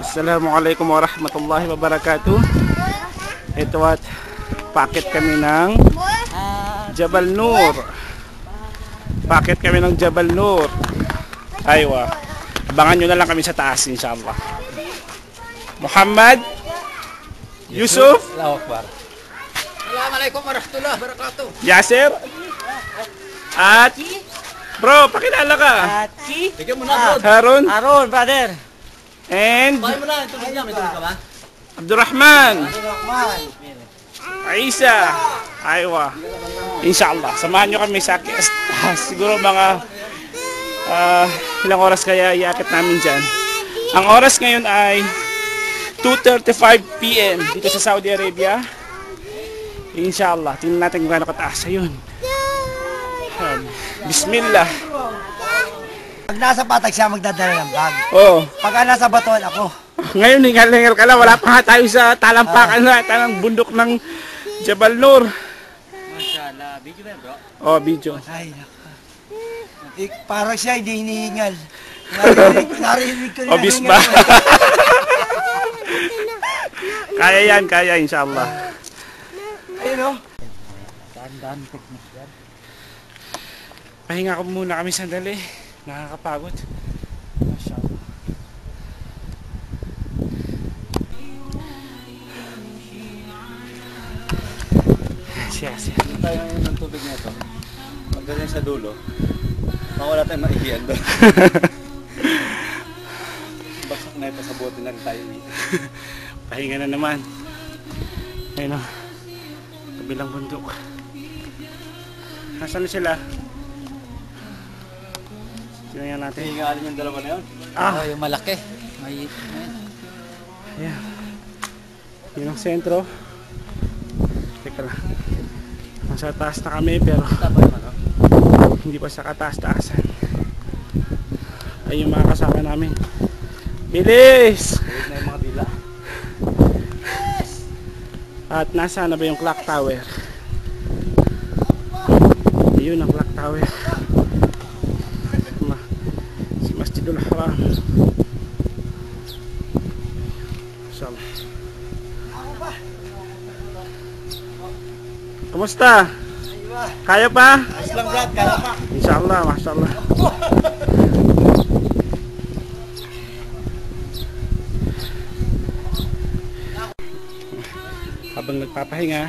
Assalamualaikum warahmatullahi wabarakatuh. Ito at packet kami ng Jabal Nur. Packet kami ng Jabal Nur. Aywa. Abangan nyo na lang kami sa taas inshallah. Muhammad Yusuf. Allahu Akbar. Assalamualaikum warahmatullahi wabarakatuh. Yasir. At bro, pakilala ka. Bigyan mo na, bro. Harun. Harun, brother. And Bahay mo na, tulog niya. May tulog ka ba? Abdurrahman. Aisa. Aywa. Inshallah. Samahan nyo kami sa siguro mga ilang oras kaya iakit namin dyan. Ang oras ngayon ay 2:35 PM dito sa Saudi Arabia. Inshallah. Tingnan natin kung gaano kataas. Ayun. Bismillah. Pag nasa patag siya magdadala ng bag. Oh. Pag nasa baton ako. Ngayon hingal-hingal ka lang. Wala pa nga tayo sa talampakan na talang bundok ng Jabal Nur. Mashallah. Video ba, bro? Oh, video. Ay, parang siya hindi hinihingal. Narinig ko na Obvious ba? Kaya yan, kaya inshallah. Ayun o. Pahinga ko muna kami sandali. Nakakapagod. Mashallah. Siya. Tayo ngayon ng tubig na ito. Pag ganyan sa dulo, wala tayong maihiyan doon. Baksak na ito sa bote na rin tayo. Pahinga na naman. Ayun o. Kabilang bundok. Nasaan na sila? Tingnan natin. Hihingaan yung dalawa na yun. Ah! Yung malaki. May... Ayan. Yun ang sentro. Teka lang. Nasa taas na kami pero hindi pa sa kataas-taasan. Ay yung mga kasama namin. Bilis! Huwag na yung mga dila. At nasa na ba yung clock tower? Ayun ang clock tower. Si Masjidul Haram. Inshallah. Kumusta? Kaya pa? Islam brad, kaya pa. Inshallah, mashallah. Habang nagpapahinga,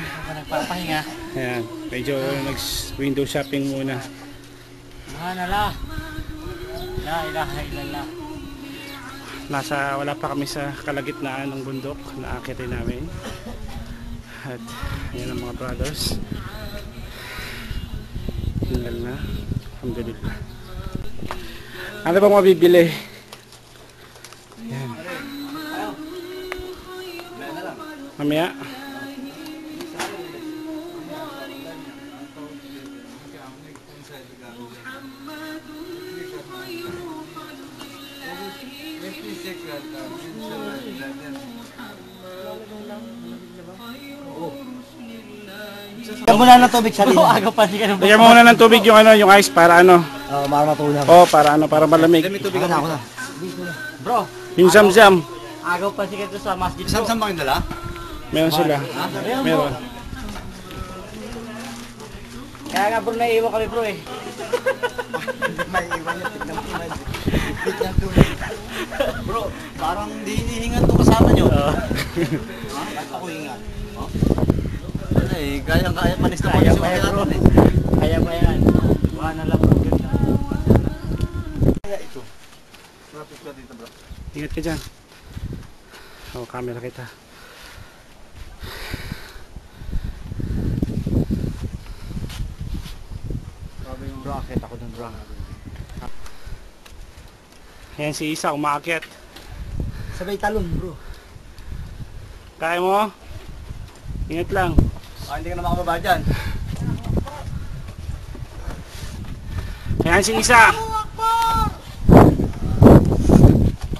ayan, medyo nag-window shopping muna. Subhanallah. La ilaha illallah. Wala pa kami sa kalagitnaan ng bundok na akitin namin. At ayan ang mga brothers. Hingal na. Alhamdulillah. Ano bang mabibili? Ayan. Mamaya. Bigyan mo na ng tubig sa lina. Aga pa siya. Bigyan mo muna ng tubig yung yung ice para ano. Para matulog. Oh, para malamig. May tubig Ako na. Bro, Yung Zamzam. agaw pa siya dito sa masjid. Samsam ba yung dala? Meron sila. Meron. Kaya nga bro, naiiwan kami bro eh. Bro, parang di hinihingan itong kasama nyo. Bakit ako hingan? Eh, kaya panis na panis yung kaya bro. Kaya pa yan. Buha na lang bro. Kaya ito. Rapid ka dito bro. Ingat ka dyan. Oh, camera kita. Bro, akit ako dun bro. Ayan si Isa, umaakyat. Sabay talon bro. Kaya mo? Ingat lang. Hindi ka na makababa dyan. Ayan si Isa.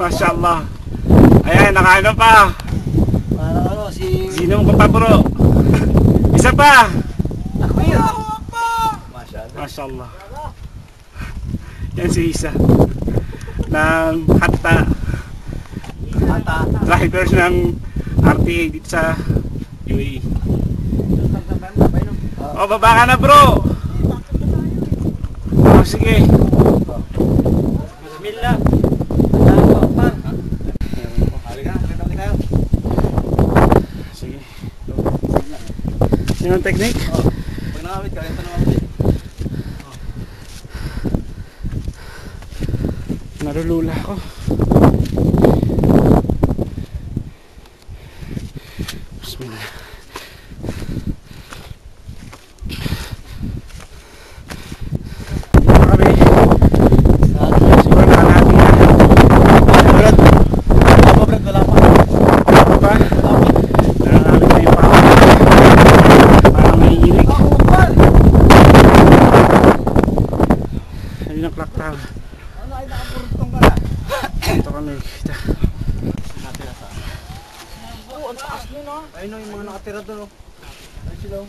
Mashallah. Ayan, nakaano pa. Parang ano, si... Sino mo pa bro? Isa pa. Ako yun. Mashallah. Yan si Isa ng hatta. riders ng RTA dito sa UAE. O, baba ka na bro! O, sige. Bismillah. Sige. Yun ang technique? Pag nakawit ka, ito naman ulit. Narulula ako. Bismillah. Dito kami. Siguro nakalati na. Brad, wala pa. Ano pa? Nakakabit na yung pako. Parang may inig. Ayun ang clock tower. Ito kami kita. Ayun o, yung mga nakatira doon o. Ayun sila o.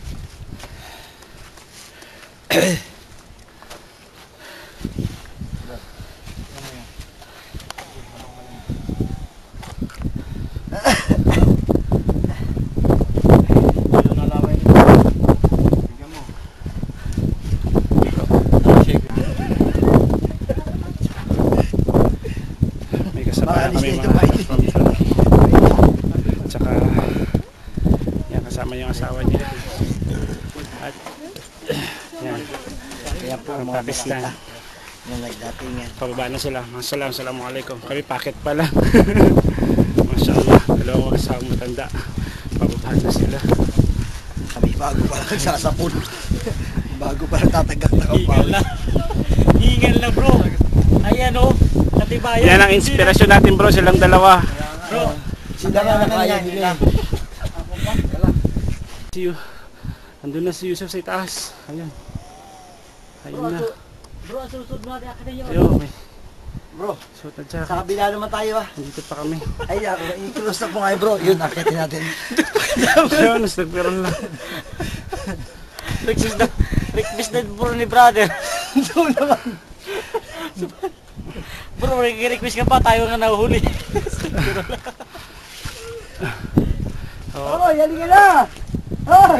May kasama kami mga at saka yan, kasama yung asawa niya at yan, Kaya po ang mga Pakistan. bisita. Yung nagdatingan. Pababa na sila. Assalamualaikum. Kami packet pa lang. Mashallah, dalawang kasama matanda. Pababa na sila. Kami bago pa lang nagsasapon. Bago pa lang tatagak na Hingal kapawi. na. Hingal na bro. Ayan o. Katibayan. Yan ang inspirasyon natin bro, silang dalawa. Bro. Sila na kaya nila. See you. Andun na si Yusuf sa itaas. Ayun. Ayun na. Bro, susunod mo natin akin yun. Ayun, may Bro, suot na jacket. sa kabila naman tayo ah. Dito pa kami. Ay, i-close na po ngayon bro. Yun, akitin natin. Ayun, nagpiron lang. Request na bro ni brother. Doon naman. Bro, request ka pa, tayo nga nahuhuli. Oh, yali ka na! Ay!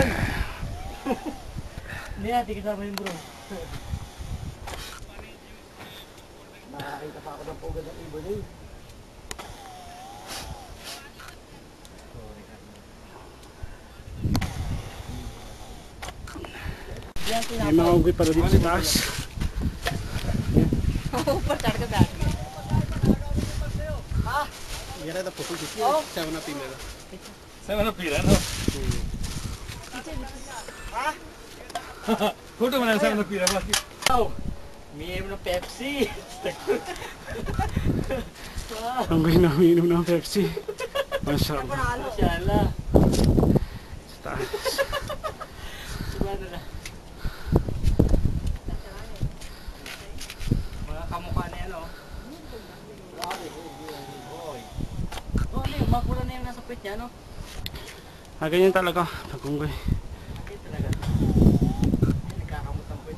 Hindi natin kasama yun bro. Nakakita pa ako ng pugad ng ibon eh. May mga unggoy para dito sa taas. Sama na pira, no? Ha? Foto mo lang sama na pira, bakit? Oh, umiinom ng Pepsi. Unggoy na umiinom ng Pepsi. Mashallah. Masyaallah. Sa taas. Subhanallah. Mga kamukha na yan, oh. Oh, ano yung makula na yung nasa pwet niya, no? Ah, ganyan talaga. Pag unggoy. Okay, talaga. Nagkakamot ang pwet.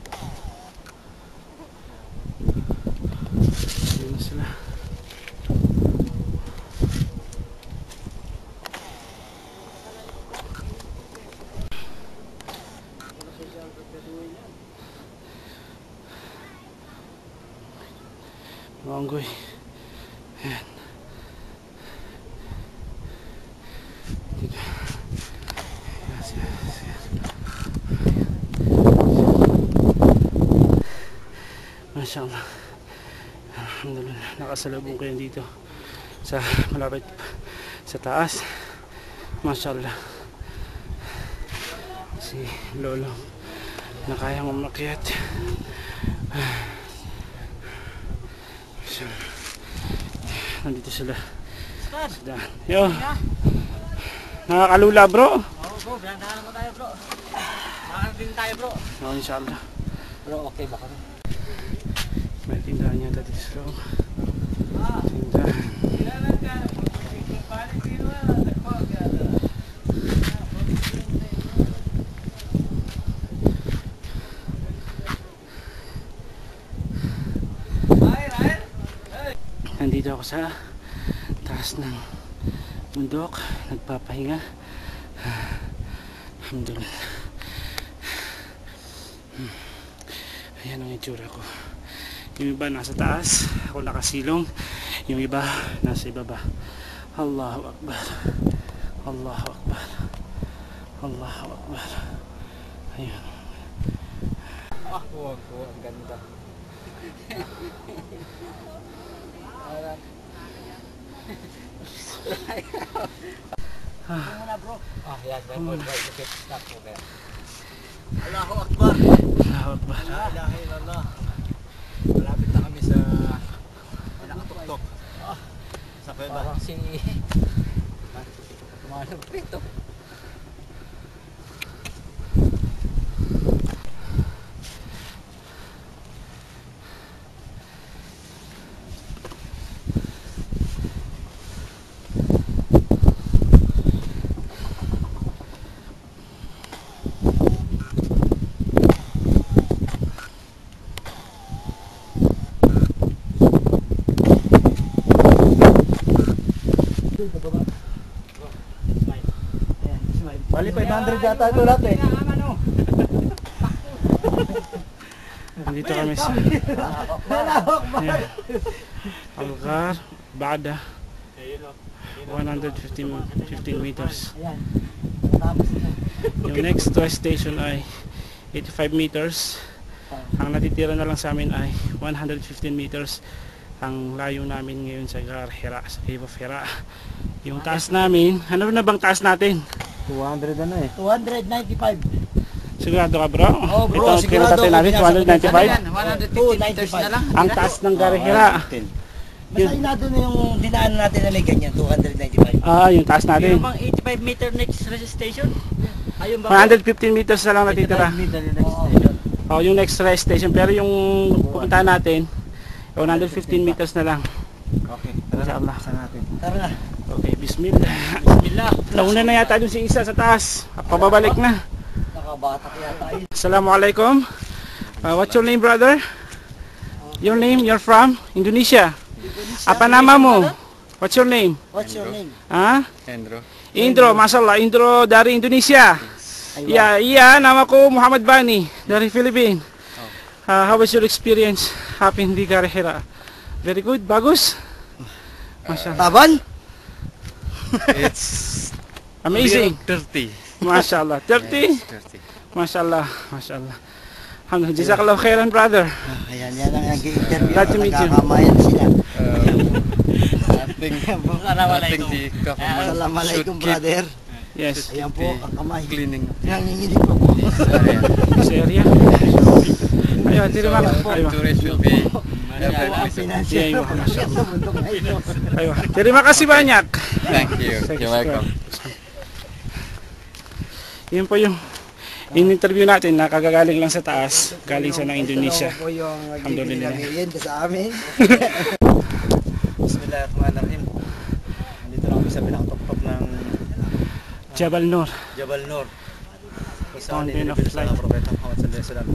Ayun na sila. Mga unggoy. Ayan. Dito. Yes, yes, yes. Mashallah. Alhamdulillah. Nakasalubong ko yan dito sa malapit sa taas. Mashallah. Si Lolo na kayang umakyat. Nandito sila sa daan. Yo. Nakakalula bro. Oo bro, dahan mo tayo bro. Makakarating tayo bro. Oo, inshallah. Bro, okay ba kami? May tindahan yata dito sa loob. Tindahan. Nandito ako sa taas ng bundok, nagpapahinga. Alhamdulillah. Ayan ang itsura ko. Yung iba nasa taas, ako nakasilong. Yung iba nasa ibaba. Allahu Akbar. Allahu Akbar. Allahu Akbar. Ayan. Wow, ang ganda. Yes, my boy, stop po kaya. Allahu Akbar. Allahu Akbar. La ilaha illallah. Malapit na kami sa nakatuktok. Sa kuweba. Parang si... Tumanong prito. Bali 500 yata ito lahat eh. Nandito kami sa Algar Bada 115 meters. Yung next rest station ay 85 meters. Ang natitira na lang sa amin ay 115 meters. Ang layo namin ngayon sa Gar Hira, sa Cave of Hira. Yung taas namin, ano na bang taas natin? 200 ano eh. 295. Sigurado ka bro? Oh, bro, Ito, sigurado kinatatin natin, ako. 295. 150 meters na lang. Ang taas ng Gar Hira. Basta inado na yung dinaan natin na may ganyan, 295. Ah, yung taas natin. Yung bang 85 meter next rest station? Ayun ba? 115 meters na lang natitira. Oh, yung next rest station. Pero yung pupuntahan natin, 115 meters na lang. Okay, Inshallah. sa natin. Tara na. Okay, bismillah. Bismillah. Nauna na yata dun si isa sa taas. Pababalik na. Nakabatak yata yun. Assalamualaikum. What's your name, brother? Your name? You're from Indonesia. Apa nama mo? What's your name? What's your name? Ah? Endro. Indro, masalah. Indro dari Indonesia. Iya, iya. Nama ko Muhammad Bani dari Philippines. How was your experience hopping di Gar Hira? Very good, bagus. Mashallah. Taban? It's Amazing. dirty. Mashallah. 30? Dirty. Mashallah. Mashallah. Alhamdulillah. Jazakallah khairan, brother. Ayan, yan ang nag-i-interview. Glad to meet you. Nagkakamayan sila. I think the government Assalamualaikum, should keep brother. Yes. Ayan po, ang kamay. cleaning Nanginginig po po. this area. This area. Ayun, terima So, kasih. Ayun. tourists will be Yan po ang financial Yeah, promotion sa bundok na ito. Ayun. Terima kasih banyak. Thank you. You're welcome. Yun po yung in-interview natin na kagagaling lang sa taas, galing siya ng Indonesia. Ito po yung Alhamdulillah. nagbibigay ng sa amin. Bismillahirrahmanirrahim. Nandito na kami sa pinakatuktok ng Jabal Nur. Jabal Nur. Kung saan Mountain of inilibig sa Light. Propeta Muhammad sallallahu alaihi wasallam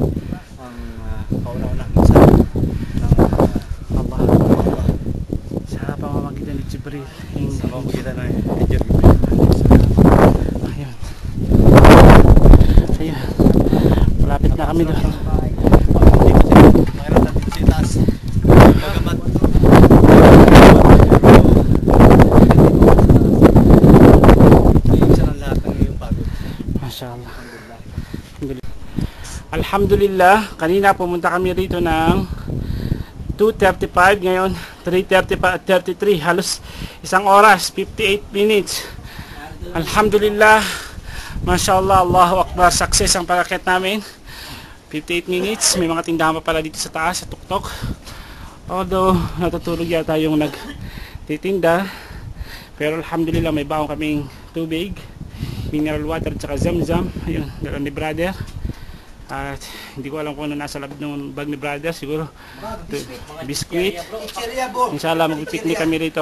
ang kauna-unang minsan ng Allah. Sa pamamagitan ni Jibril. sa pamamagitan ng Hijr. Ayun. Ayun. Malapit na kami doon. Makirap natin sa itaas. Bagamat iisa lang lahat ng iyong pagod. Mashallah. Alhamdulillah, kanina pumunta kami rito ng 2:35, ngayon 3:33, halos isang oras, 58 minutes. Alhamdulillah, mashallah, Allahu Akbar, success ang pag-akyat namin. 58 minutes, may mga tindahan pa pala dito sa taas, sa tuktok. Although, natutulog yata yung nagtitinda. Pero alhamdulillah, may baong kaming tubig, mineral water, tsaka zamzam. Ayun, dala ni brother. At hindi ko alam kung ano nasa loob ng bag ni brother. Siguro biskuit. Chicheria po. Inshallah mag-picnic kami rito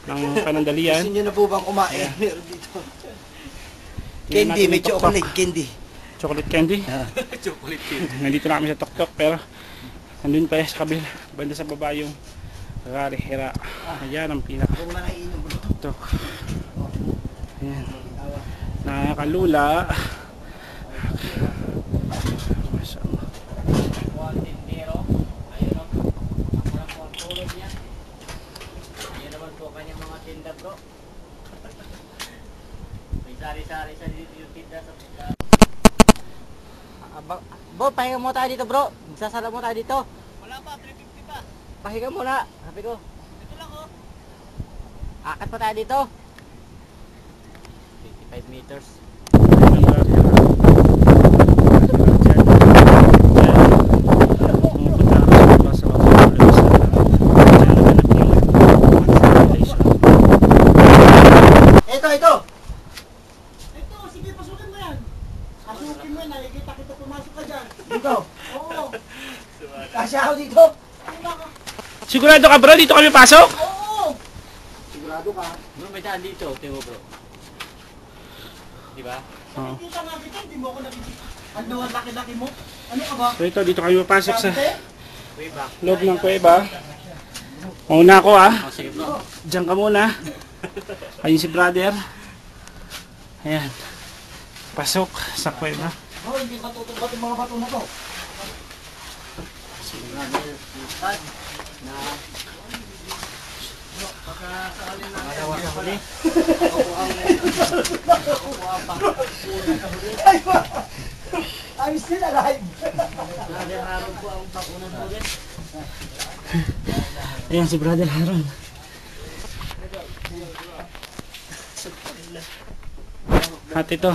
ng panandalian. Gusto nyo na po bang kumain? Meron dito. Candy, may chocolate candy. Chocolate candy. Chocolate cake. Nandito na kami sa tuktok pero nandun pa sa kabila, banda sa baba yung Gar Hira. Ayan ang pinaka Kung makainom bro. tuktok. Ayan. Nakakalula. Mashallah. Mukhang tindero. Ayun o. Ako na po ang tulog niya. Ayun naman po kanyang mga tinda bro. May sari-sari sa dito yung tinda sa tinda. Bro, pahinga mo tayo dito bro. Sasala mo tayo dito. Wala pa, 350 pa. Pahinga muna. Sabi ko. Dito lang oh. Akat pa tayo dito. 55 meters. Ito! Ito, sige, pasukin mo yan. Pasukin mo yan, nakikita kita pumasok ka dyan. Dito? Oo. Kasya ako dito? Sigurado ka bro, dito kami pasok? Oo. Sigurado ka? Bro, may daan dito. Tingnan mo bro. Diba? Nakikita nga kita, hindi mo ako nakikita. Ano ang laki-laki mo? Ano ka ba? So ito, dito kami papasok sa Way back. loob ng kuweba. Mauna ako ah. Oh, sige bro. Diyan ka muna. Ayun si brother. Ayan. Pasok sa kuweba. Oh, hindi matutubat yung mga bato na to. I'm still alive. Ayan si brother Haron. At ito.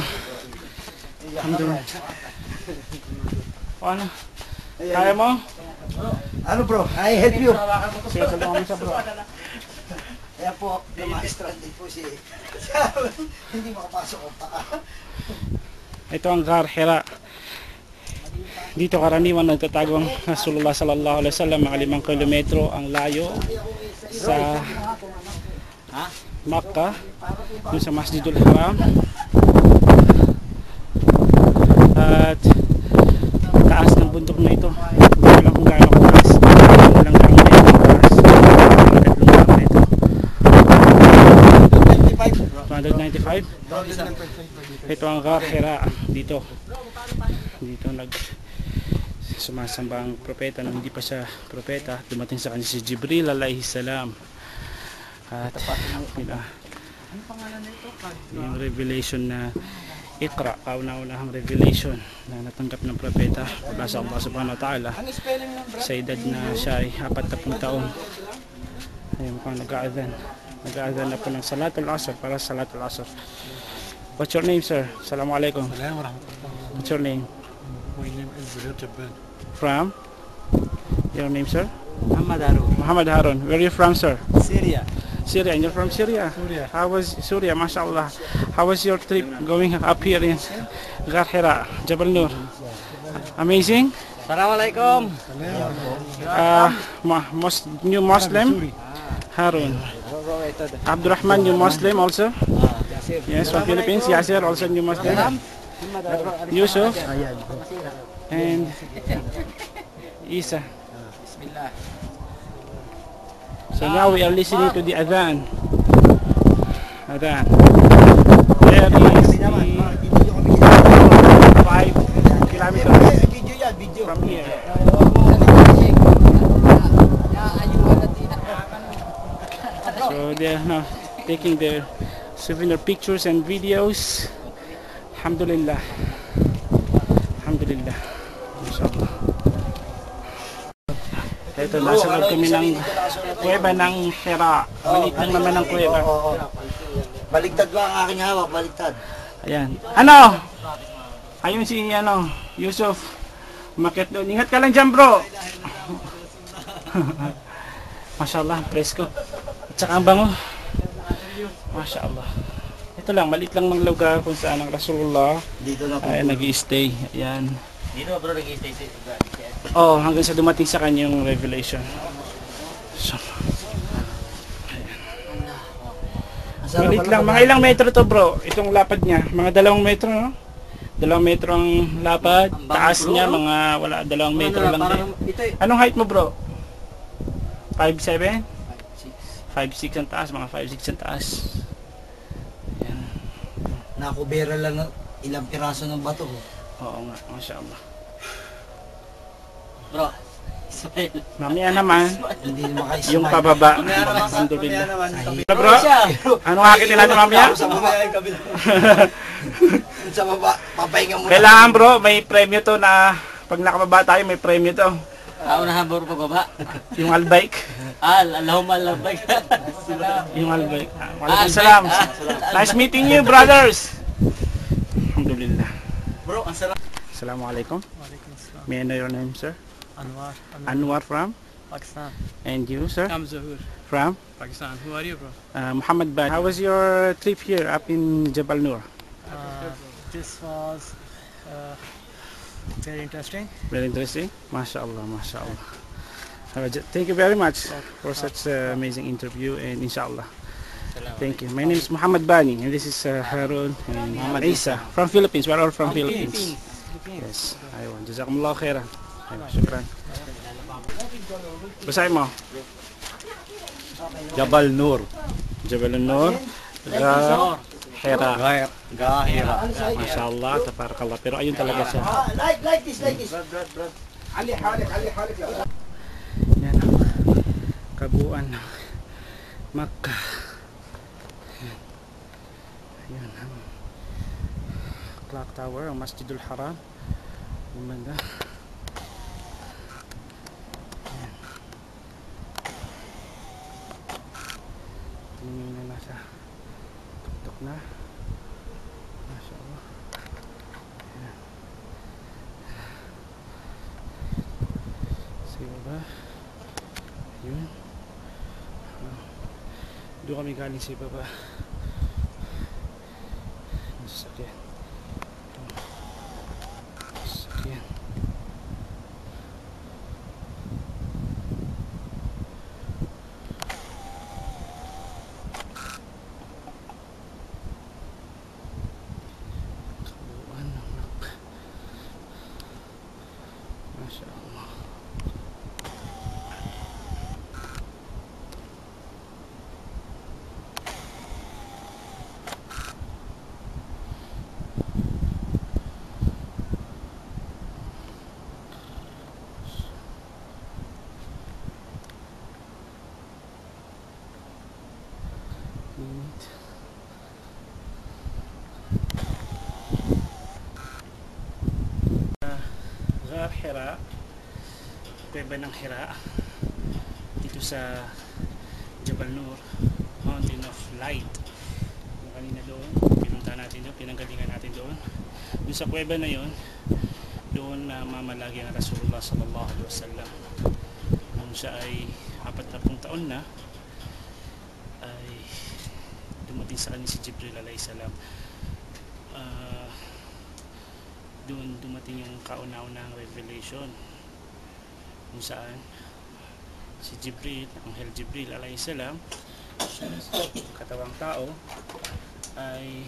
Alhamdulillah. O ano? Kaya mo? Ano bro? I help you. Sige, tulungan mo siya bro. Kaya po, na-stranded po si hindi makapasok ang paa. Ito ang Ghar Hira. Dito karaniwan nagtatago ang Rasulullah sallallahu alaihi wasallam, mga 5 kilometro ang layo sa Makkah, dun sa Masjidul Haram. At taas ng bundok na ito. Hindi ko lang kung gaano kataas. Walang lang metro taas. 3 metro. 295. Ito ang Ghar Hira dito. Dito sumasamba ang propeta nung hindi pa siya propeta. Dumating sa kanya si Jibril alayhi salam. At yung revelation na Iqra, kauna-unahang revelation na natanggap ng propeta mula sa Allah subhanahu wa ta'ala sa edad na siya ay 40 taon. Ayun, mukhang nag-aadhan na po ng Salatul Asr para sa Salatul Asr. What's your name, sir? Assalamualaikum. What's your name? My name is Zuhair Jabban. From? Your name, sir? Muhammad Harun. Muhammad Harun. Where are you from, sir? Syria. Syria. And you're from Syria? Syria. How was Syria? MashaAllah. How was your trip going up here in Ghar Hira, Jabal Nur? Amazing? Assalamualaikum. New Muslim? Harun. Abdurrahman, new Muslim also? Yes, from Philippines. Yasir, also new Muslim. Yusuf. And Isa. Bismillah. So now we are listening to the Adhan. Adhan. There is the 5 kilometers Video yan, video. from here. So they are now taking their souvenir pictures and videos. Alhamdulillah. Alhamdulillah. Mashallah. Ito, nasa loob kami ng kuweba ng Hira. Maliit lang naman ang kuweba. Baligtad ba ang aking hawak? Baligtad. Ayan. Ano? Ayun si Yusuf. Umakyat doon. Ingat ka lang dyan, bro. Mashallah, presko. At saka ang bango. Mashallah. Ito lang, maliit lang ng lugar kung saan ang Rasulullah Dito na po. ay nag-i-stay. Ayan. Dito bro, nag-i-stay si Oh, hanggang sa dumating sa kanyang revelation. So, maliit lang. Mga ilang metro to, bro? Itong lapad niya. Mga 2 metro, no? 2 metro ang lapad. Taas niya, mga 2 metro lang din. Anong height mo, bro? 5'7"? 5'6" ang taas. Mga 5'6" ang taas. Ayan. nakubera lang ng ilang piraso ng bato. Oo nga, mashallah. Bro, smile. Mamaya naman, Hindi makaismile. yung pababa. Alhamdulillah. Bro, ano akitin natin mamaya? Sa baba yung kabila. Sa baba, papahinga muna. Kailangan bro, may premyo to na pag nakababa tayo, may premyo to. Unahan bro pagbaba. Yung albike. Allahumma labbaik. Yung albike. Walaikum salam. Nice meeting you, brothers. Alhamdulillah. Bro, ang sarap. Assalamualaikum. May I know your name, sir? Anwar, Anwar from? Pakistan. And you, sir? I'm Zahur, From? Pakistan. Who are you, bro? Muhammad Ban. How was your trip here up in Jabal Nur? This was very interesting. Very interesting. MashaAllah, MashaAllah. Thank you very much for such amazing interview, and inshallah. Thank you. My name is Muhammad Bani, and this is Harun and Muhammad Isa from Philippines. We're all from Philippines. Yes. Ayun. Jazakumullah khairan. Ayun. Shukran. Basahin mo. Jabal Nur. Jabal Nur. Hira. Gahira. MashaAllah. Tabarakallah. Pero ayun talaga siya. Like this. Ali halik. Yan ang kabuuan ng Makkah. Yan ang clock tower, ang Masjidul Haram. Yung banda. Yan. Tingin na nasa tuktok na. MashaAllah. Yan. Sige ba? Yun. Doon kami galing sa ibaba. Yung sasakyan. Sasakyan. Kabuuan ng Makkah. MashaAllah. Init. Ghar Hira, Kuweba ng Hira, dito sa Jabal Nur, Mountain of Light. Yung kanina doon, pinunta natin doon, pinanggalingan natin doon. Doon sa kuweba na yon, doon na mamalagi ang Rasulullah sallallahu alaihi wasallam. Nung siya ay 40 taon na, ay dumating sa kanya si Jibril alayhi salam. Doon dumating yung kauna-unahang revelation kung saan si Jibril, Anghel Jibril alayhi salam, katawang tao, ay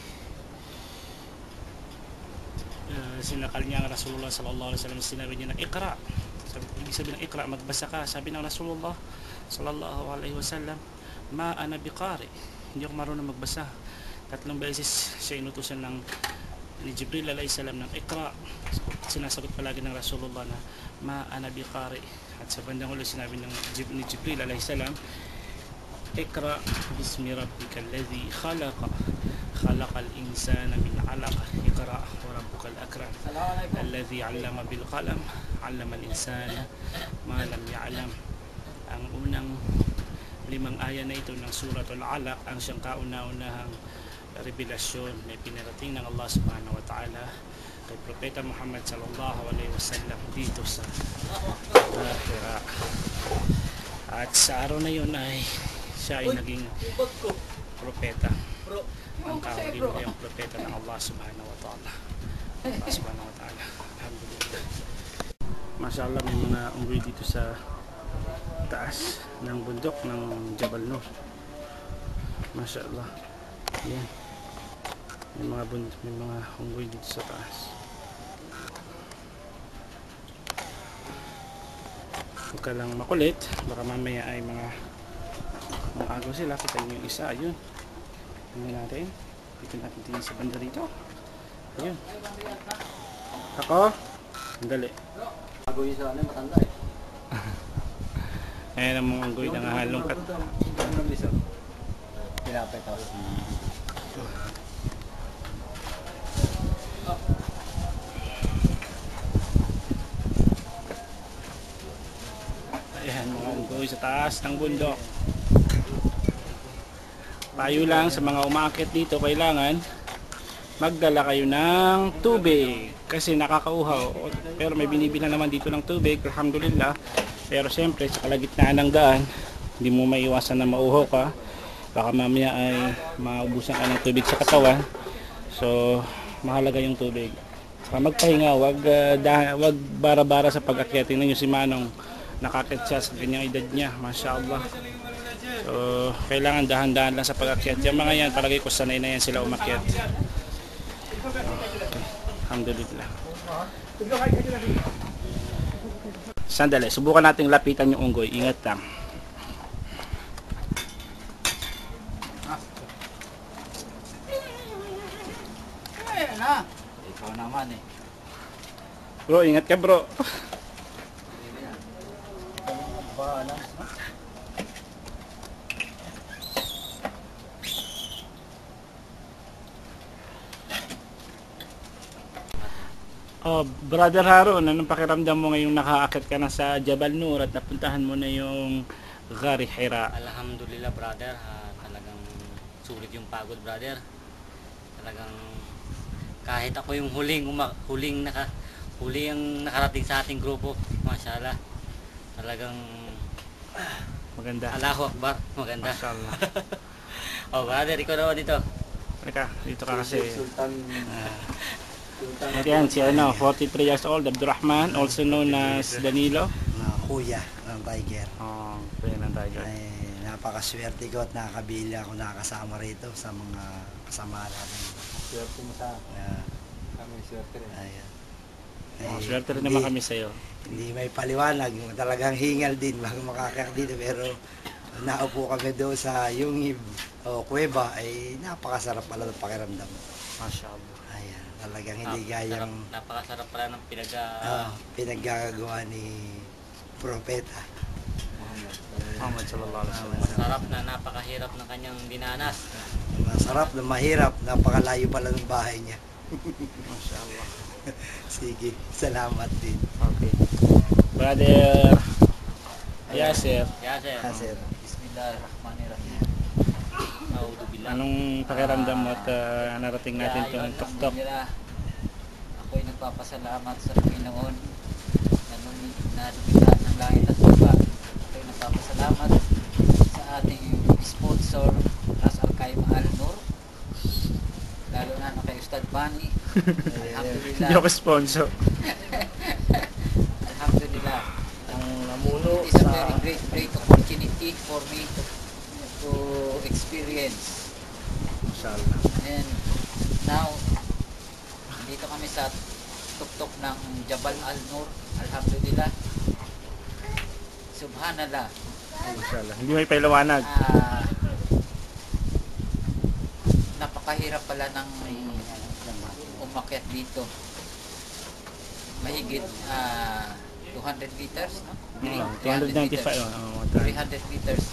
sinakal niya ang Rasulullah sallallahu alaihi wasallam. Sinabi niya na Iqra. Ibig sabihin ng Iqra, magbasa ka. Sabi ng Rasulullah sallallahu alaihi wasallam, ma ana biqari, hindi ako marunong magbasa. 3 beses siya inutusan ni Jibril alayhi salam ng Iqra. Sinasagot palagi ng Rasulullah na ma ana biqari. At sa bandang huli sinabi ni Jibril alayhi salam, Iqra bismi rabbika alladhi khalaqa khalaqal insana min 'alaq. Iqra wa rabbukal akram alladhi 'allama bil qalam 'allama al insana ma lam ya'lam. Ang unang 5 aya na ito ng suratul Alaq ang siyang kauna-unahang revelasyon na pinarating ng Allah subhanahu wa ta'ala kay Propeta Muhammad sallallahu alaihi wasallam dito sa Hira. At sa araw na yun ay siya ay naging propeta, ang kahuling propeta ng Allah subhanahu wa ta'ala. Allah subhanahu wa ta'ala. Alhamdulillah. Mashallah, may mga unggoy dito sa taas ng bundok ng Jabal Nur. Mashallah. Yan. May mga unggoy dito sa taas. Huwag ka lang makulit, baka mamaya ay mga agaw sila. Kita yung isa, ayun. Tingnan natin. Dito natin tingin sa banda rito. Ayun. Ako? Sandali. Bago yung sa ano, matanda eh. Ayan ang mga unggoy na halongkat. Pinapay tapos. Ayan, mga unggoy sa taas ng bundok. Payo lang sa mga umaakit dito, kailangan magdala kayo ng tubig kasi nakakauhaw. Pero may binibilang naman dito ng tubig, alhamdulillah. Pero siyempre sa kalagitnaan ng daan, hindi mo maiwasan na mauhaw ka. Baka mamaya ay maubusan ka ng tubig sa katawan. So mahalaga yung tubig. Saka magpahinga, wag bara-bara sa pag-akyat. Tingnan nyo si Manong, nakakit siya sa ganyang edad niya, mashallah. So kailangan dahan-dahan lang sa pag-akyat. Yung mga yan, palagay ko sanay na yan sila umakyat. Alhamdulillah. Sandali, subukan nating lapitan yung unggoy. Ingat lang. Ikaw naman eh. Bro, ingat ka bro. Oh, Brother Haron, anong pakiramdam mo ngayong nakaakit ka na sa Jabal Nur at napuntahan mo na yung Ghari Hira? Alhamdulillah brother, talagang sulit yung pagod brother. Talagang kahit ako yung huling ang nakarating sa ating grupo, mashallah. Talagang Maganda. Allahu Akbar, maganda. Mashallah. Oh brother, ikaw naman dito. Halika, dito ka kasi. Ayan, si 43 years old, Abdurrahman, also known as Danilo. Kuya ng Tiger. Oh, kuya ng Tiger. Ay, napakaswerte ko at nakakabili ako nakakasama rito sa mga kasama natin. Swerte mo sa Uh, kami, swerte rin. ayan. Oh, swerte rin naman kami sa'yo. Hindi may paliwanag, talagang hingal din bago makakak dito, pero naupo kami doon sa Yungib o Kuweba, ay napakasarap pala ng pakiramdam. Mashallah. Ayan, talagang hindi gayang Napakasarap pala ng pinaggagawa ni Propeta. Muhammad sallallahu alaihi wasallam. Sarap na napakahirap ng kanyang dinanas. Masarap na mahirap, napakalayo pala ng bahay niya. Mashallah. Sige, salamat din. Okay. Brother Yasser, Yasser. Yasser. Bismillahirrahmanirrahim. A'udzubillah. anong pakiramdam mo at narating natin itong tuktok? Alhamdulillah. Ako'y nagpapasalamat sa Panginoon na lumikha ng langit at lupa. Ako'y nagpapasalamat sa ating sponsor, Ras Al-Qaim Al-Nur. Lalo na kay Ustad Bani. Alhamdulillah. Hindi ako sponsor. Alhamdulillah. Ang namuno It is a sa very great opportunity for me to experience. Mashallah. And now, dito kami sa tuktok ng Jabal Al-Nur. Alhamdulillah. Subhanallah. Mashallah. Hindi may pailawanag. Napakahirap pala ng umakyat dito. Mahigit 200 meters, no? 295. 300 meters.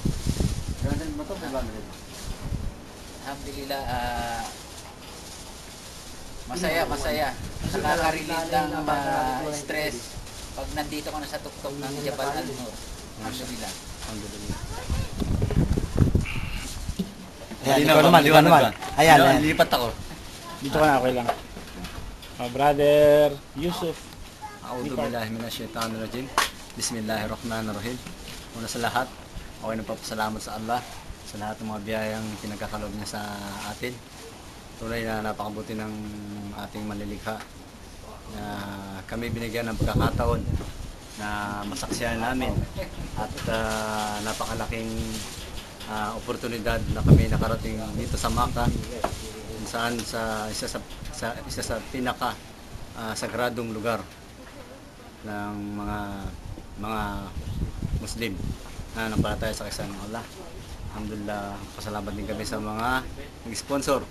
Alhamdulillah, masaya. Nakaka-relieve ng stress pag nandito ka na sa tuktok ng Jabal Al-Nur. Alhamdulillah. Alhamdulillah. Ayan, ikaw naman. Ayan. Lipat ako. Dito ka na, okay lang. Brother Yusuf. A'udhu billahi minasyaitanirrajim. Bismillahirrahmanirrahim. Una sa lahat, ako'y nagpapasalamat sa Allah sa lahat ng mga biyayang pinagkakalob niya sa atin. Tunay na napakabuti ng ating manlilikha na kami binigyan ng pagkakataon na masaksihan namin at napakalaking oportunidad na kami nakarating dito sa Makkah, kung saan sa isa sa pinaka sagradong lugar ng mga Muslim na nampalataya sa kaisa ng Allah. Alhamdulillah, pasalamat din kami sa mga nag-sponsor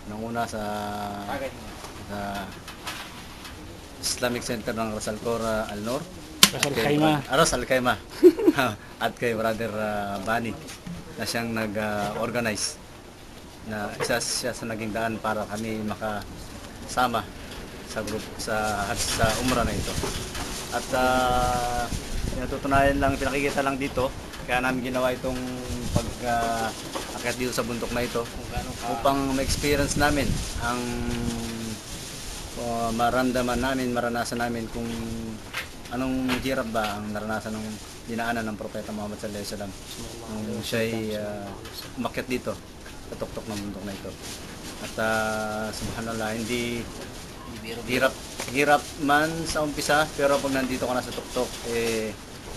Nung una sa Islamic Center ng Ras Al Khor Al Noor. Ras Al Khaimah. Ras Al Khaimah. At kay Brother Bani na siyang nag-organize na isa siya sa naging daan para kami makasama sa group sa umrah na ito. At pinatutunayan lang, pinakikita lang dito, kaya namin ginawa itong pag-akyat dito sa bundok na ito upang ma-experience namin ang maramdaman namin, maranasan namin kung anong hirap ba ang naranasan ng dinaanan ng Propeta Muhammad sallallahu alaihi wasallam nung siya'y umakyat dito sa tuktok ng bundok na ito. At subhanallah, hindi hirap man sa umpisa, pero pag nandito ka na sa tuktok,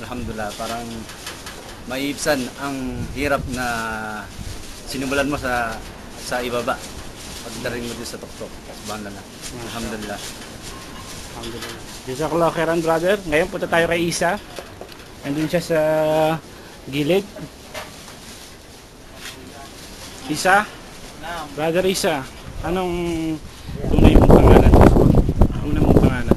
alhamdulillah, parang maiibsan ang hirap na sinimulan mo sa ibaba pagdating mo din sa tuktok. Subhanallah. Alhamdulillah. Alhamdulillah. Jazakallah khairan, brother. Ngayon punta tayo kay Isa. Nandun siya sa gilid. Isa? Brother Isa, anong tunay mong pangalan? Una mong pangalan?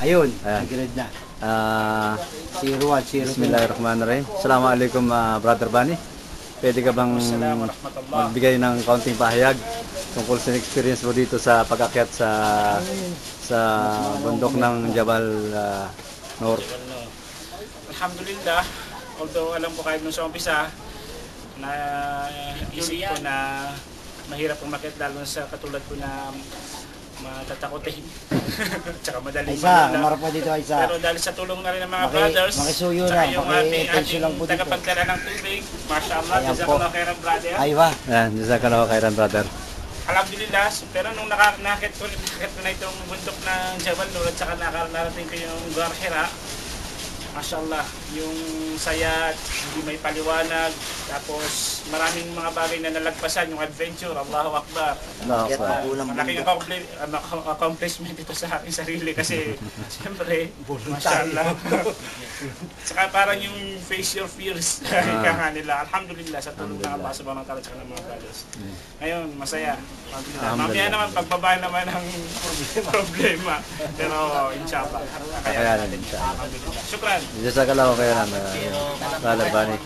Ayun, Ayan. nag-grade na. 01. Bismillahirrahmanirrahim. Assalamualaikum, Brother Bani. Pwede ka bang magbigay ng kaunting pahayag tungkol sa experience mo dito sa pag-akyat sa bundok ng Jabal Noor? Alhamdulillah, although alam ko kahit nung sa umpisa na isip ko na mahirap umakyat, lalo sa katulad ko na matatakotin. Tsaka madali Isa, umarap po dito, Isa. Pero dahil sa tulong na rin ng mga brothers, makisuyo tsaka lang, yung makitensyo lang po ating dito. tagapagdala ng tubig, mashallah, Ayan po. jazakallah khairan, brother. Aywa. Ayan, jazakallahu khairan, brother. Alhamdulillah, pero nung nakakit ko na itong bundok ng Jabal Noor at saka narating ko yung Ghar Hira, mashallah, yung saya, hindi may paliwanag, tapos maraming mga bagay na nalagpasan, yung adventure, Allahu Akbar. Allahu Kaya't Akbar. magulang Malaking accomplishment ito sa aking sarili kasi siyempre, mashallah. Saka parang yung face your fears, ika nga nila. Alhamdulillah, sa tulong ng Allah subhanahu wa ta'ala at saka ng mga brothers. Ngayon, masaya. Mamaya naman, pagbaba naman ang problema. Pero inshallah, Kakayanan din siya. alhamdulillah. Shukran. Jazakallahu khairan, Brother Bani.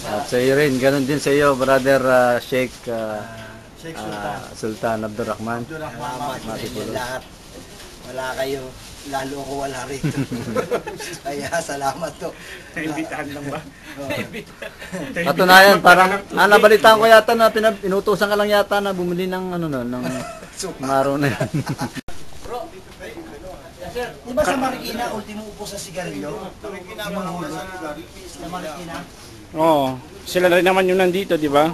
At sa iyo rin, ganun din sa iyo, Brother Sheikh Sultan Abdurrahman. Salamat sa inyo lahat. Wala kayo, lalo ako wala rito. Kaya salamat to. Naimbitahan lang ba? Katunayan, parang nabalitaan ko yata na inutusan ka lang yata na bumili ng ng araw na yan. Di ba sa Marikina, ultimo upo sa sigarilyo? Yung hulog. Sa Marikina. Oo. Sila rin naman yung nandito, di ba?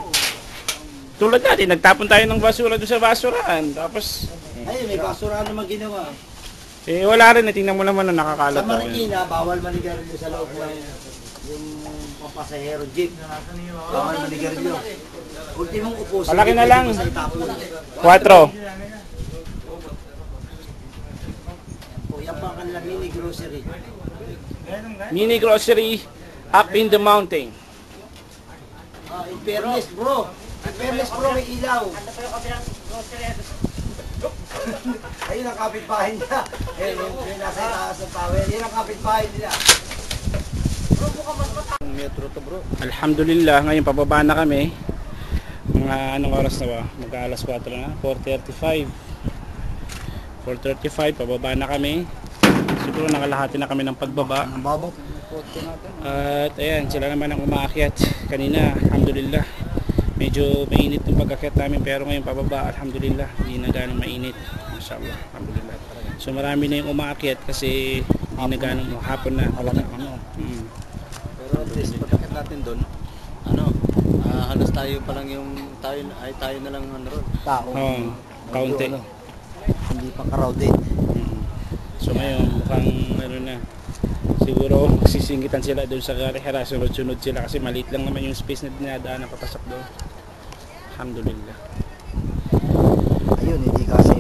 Tulad natin, nagtapon tayo ng basura doon sa basurahan. Tapos, Ayun, may basura naman ginawa. wala rin. Tingnan mo naman na nakakalat. Sa Marikina, bawal manigarilyo sa loob ng yung papasahero jeep. Bawal manigarilyo. Ultimong upo sa Malaki na lang. sa itapon. 4. Yan pa ang kanilang mini grocery. Mini grocery up in the mountain. In fairness, bro. In fairness, bro, may ilaw. Ayun ang kapitbahay niya. Ayun, yung nasa itaas ng tower. Yan ang kapitbahay nila. Metro to, bro. Alhamdulillah, ngayon pababa na kami. Mga anong oras na ba? Mag-alas 4 na, 4:35. 4:35, pababa na kami. Siguro nakalahati na kami ng pagbaba. Ang babaw. At ayan, sila naman ang umaakyat. Kanina, alhamdulillah, medyo mainit yung pag-akyat namin, pero ngayon pababa, alhamdulillah, hindi na ganong mainit. Mashallah, alhamdulillah. So marami na yung umaakyat kasi hindi na ganong hapon na. Pero at least pagkakit natin doon, halos tayo pa lang yung tayo na lang ron. Tao. Kaunti. Hindi pa crowded. So ngayon, mukhang na, siguro magsisingitan sila doon sa Garihara, sunod-sunod sila kasi maliit lang naman yung space na dinadaan na papasok doon. Alhamdulillah. Ayun, hindi kasi